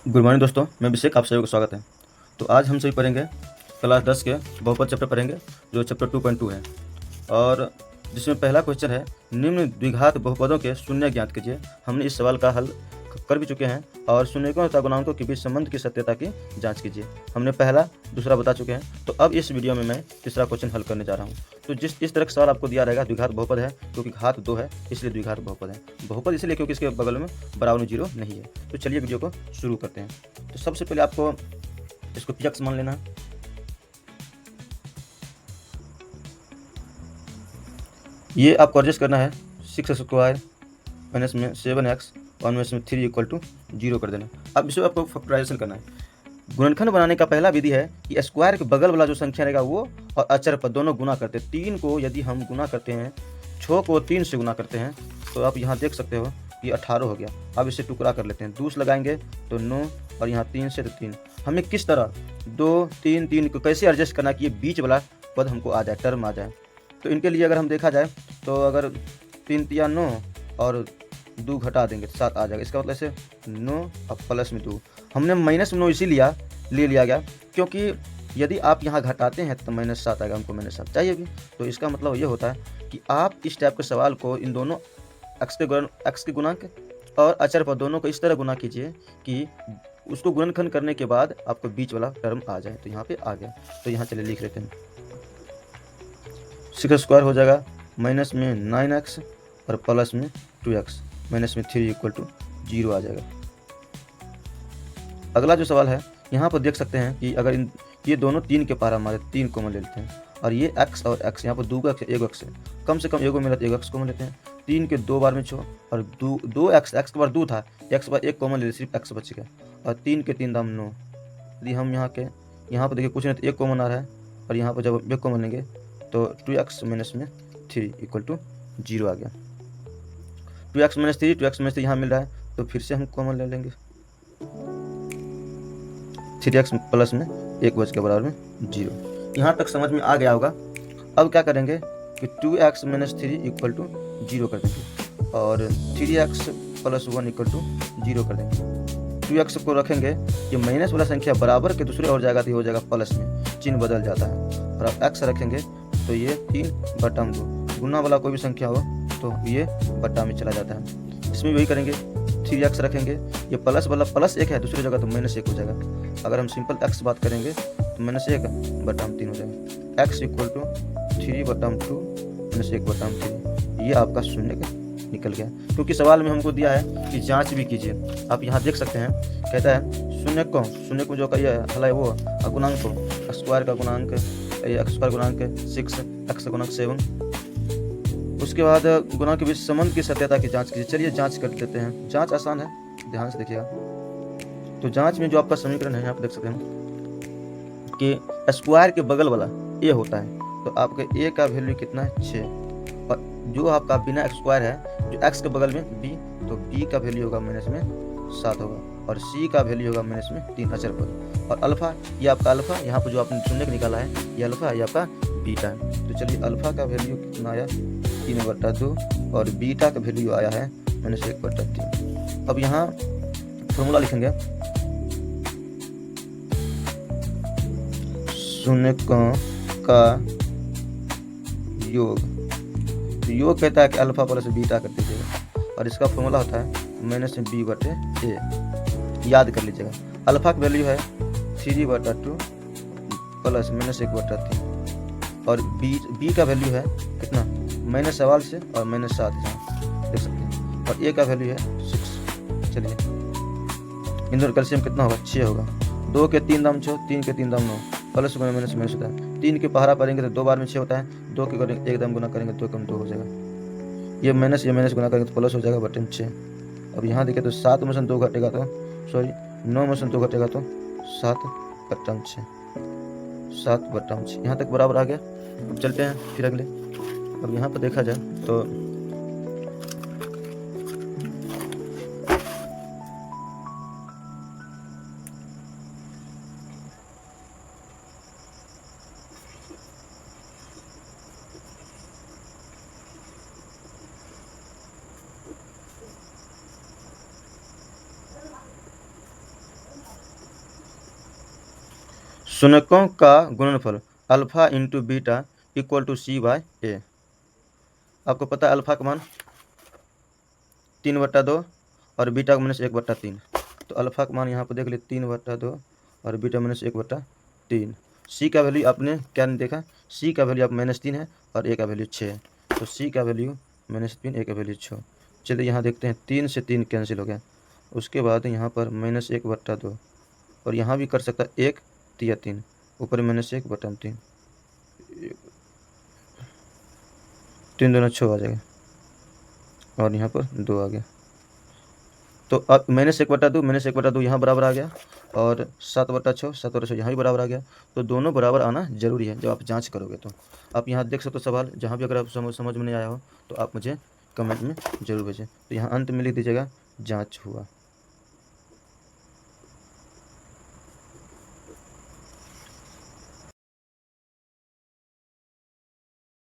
Good morning दोस्तों, मैं अभिषेक, आप सभी का स्वागत है। तो आज हम सभी पढ़ेंगे क्लास 10 के बहुपद चैप्टर पढ़ेंगे, जो चैप्टर 2.2 है। और जिसमें पहला क्वेश्चन है, निम्न द्विघात बहुपदों के शून्य ज्ञात कीजिए। हमने इस सवाल का हल कर भी चुके हैं और शून्यकों तथा गुणांकों के बीच संबंध की सत्यता की जांच कीजिए। हमने पहला दूसरा बता चुके हैं। तो अब इस वीडियो में मैं तीसरा क्वेश्चन हल करने जा रहा हूँ। तो इस तरह का सवाल आपको दिया रहेगा, द्विघात बहुपद है क्योंकि घात 2 है इसलिए द्विघात बहुपद है। बहुपद इसलिए क्योंकि इसके बगल में बराबर में 0 नहीं है। तो चलिए वीडियो को शुरू करते हैं। तो सबसे पहले आपको इसको px मान लेना है। ये आपको एडजस्ट करना है 6x² माइनस में 7x और में 3 = 0 कर देना। अब इसको आपको फैक्टराइजेशन करना है। गुणनखंड बनाने का पहला विधि है कि स्क्वायर के बगल वाला जो संख्या रहेगा वो और अचर पर दोनों गुना करते हैं। 3 को यदि हम गुना करते हैं, 6 को 3 से गुना करते हैं, तो आप यहाँ देख सकते हो ये 18 हो गया। अब इसे टुकड़ा कर लेते हैं, 2 लगाएंगे तो 9 और यहाँ 3 से तो 3। हमें किस तरह 2, 3, 3 को कैसे एडजस्ट करना कि ये बीच वाला पद हमको आ जाए, टर्म आ जाए। तो इनके लिए अगर हम देखा जाए तो अगर 3 तिया 9 और 2 घटा देंगे तो 7 आ जाएगा। इसका मतलब से 9 और प्लस में 2। हमने माइनस में 9 इसी ले लिया गया क्योंकि यदि आप यहाँ घटाते हैं तो -7 आएगा, हमको -7 चाहिए भी। तो इसका मतलब ये होता है कि आप इस टाइप के सवाल को इन दोनों x के गुणांक और अचर पर दोनों को इस तरह गुना कीजिए कि उसको गुणनखंड करने के बाद आपको बीच वाला टर्म आ जाए। तो यहाँ पे आ गया। तो यहाँ चलिए लिख लेते हैं, 6² हो जाएगा माइनस में 9x और प्लस में 2x माइनस में 3 = 0 आ जाएगा। अगला जो सवाल है, यहाँ पर देख सकते हैं कि अगर ये दोनों 3 के पार हमारे 3 कॉमन ले लेते हैं और ये x और x यहाँ पर 2 का एक x है, कम से कम एगो मिला तो 1x कॉमन लेते हैं। 3 के 2 बार में 6 और 2x, x के बार 2 था, x के बार 1 कॉमन ले लिया, सिर्फ x बच गया। और 3 के 3 दाम 9। यदि हम यहाँ पर देखिए कुछ नहीं तो 1 कॉमन आ रहा है और यहाँ पर जब 1 कॉमन लेंगे तो 2x माइनस में 3 = 0 आ गया। 2x माइनस 3 यहाँ मिल रहा है तो फिर से हम कॉमन ले लेंगे, 3x प्लस में 1 बच के बराबर में 0। यहाँ तक समझ में आ गया होगा। अब क्या करेंगे कि 2x माइनस 3 = 0 कर देंगे और 3x प्लस 1 = 0 कर देंगे। 2x को रखेंगे, ये माइनस वाला संख्या बराबर के दूसरे और जाएगा तो ये हो जाएगा प्लस में, चिन्ह बदल जाता है। और अब x रखेंगे तो ये 3/2, गुना वाला कोई भी संख्या हो तो ये बट्टा में चला जाता है। इसमें वही करेंगे, 3x रखेंगे, ये प्लस वाला प्लस 1 है, दूसरी जगह तो -1 हो जाएगा। अगर हम सिंपल x बात करेंगे तो -1/3 हो जाएगा। x = 3/2 -1/3। ये आपका शून्य का निकल गया। क्योंकि सवाल में हमको दिया है कि जांच भी कीजिए। आप यहाँ देख सकते हैं, कहता है शून्य को जो का ये हल है वो गुणांक को, स्क्वायर का गुणांक x² गुणांक 6, x गुणांक 7। उसके बाद गुणांक के बीच संबंध की सत्यता की जांच कीजिए। चलिए जांच कर लेते हैं। जांच आसान है, ध्यान से देखिएगा। तो जांच में जो आपका समीकरण है यहाँ पर देख सकते हैं कि स्क्वायर के बगल वाला ए होता है, तो आपके ए का वैल्यू कितना है 6, और जो आपका बिना स्क्वायर है जो x के बगल में b, तो b का वैल्यू होगा -7 होगा और c का वैल्यू होगा -3 अचर पर। और अल्फा, ये आपका अल्फा, यहाँ पर जो आपने शून्य निकाला है ये अल्फा है, ये आपका बीटा है। तो चलिए अल्फा का वैल्यू कितना आया 3/2 और बीटा का वैल्यू आया है -1/3। अब यहाँ फॉर्मूला लिखेंगे, शून्यकों का योग। तो योग कहता है कि अल्फा प्लस बीटा कर दीजिएगा और इसका फॉर्मूला होता है -b/a। याद कर लीजिएगा, अल्फा की वैल्यू है 3/2 प्लस -1/3 और बी का वैल्यू है कितना -1 से और -7 यहाँ देख सकते हैं, और ए का वैल्यू है 6। चलिए इन दोनों कैल्शियम कितना होगा 6 होगा। 2 के 3 दाम 6, 3 के 3 दाम 9, प्लस माइनस होता है। 3 के पहाड़ा पढ़ेंगे तो 2 बार में 6 होता है, 2 के करेंगे 1 दाम गुना करेंगे 2 कम 2 हो जाएगा। ये माइनस गुना करेंगे तो प्लस हो जाएगा बटन 6। अब यहाँ देखिए तो 7 में से 2 घटेगा तो 9 में से 2 घटेगा तो 7/6, 7/6। यहाँ तक बराबर आ गया। अब चलते हैं फिर अगले। अब यहाँ पर देखा जाए तो शून्यकों का गुणनफल alpha into beta equal to C by A. आपको पता है अल्फा का मान 3/2 और बीटा का -1/3। तो अल्फा का मान यहाँ पर देख लिए 3/2 और बीटा -1/3। सी का वैल्यू आपने क्या नहीं देखा, सी का वैल्यू आप -3 है और ए का वैल्यू 6 है। तो सी का वैल्यू -3, ए का वैल्यू 6। चलिए यहाँ देखते हैं, 3 से 3 कैंसिल हो गया। उसके बाद यहाँ पर -1/2 और यहाँ भी कर सकता 1 या 3, ऊपर -1/3, 3 दूना 6 आ जाएगा और यहाँ पर 2 आ गया। तो अब -1/2 यहाँ बराबर आ गया और 7/6 यहाँ भी बराबर आ गया। तो दोनों बराबर आना जरूरी है जब आप जांच करोगे। तो आप यहाँ देख सकते हो सवाल, जहाँ भी अगर आप समझ में नहीं आया हो तो आप मुझे कमेंट में ज़रूर भेजें। तो यहाँ अंत में लिख दीजिएगा जांच हुआ।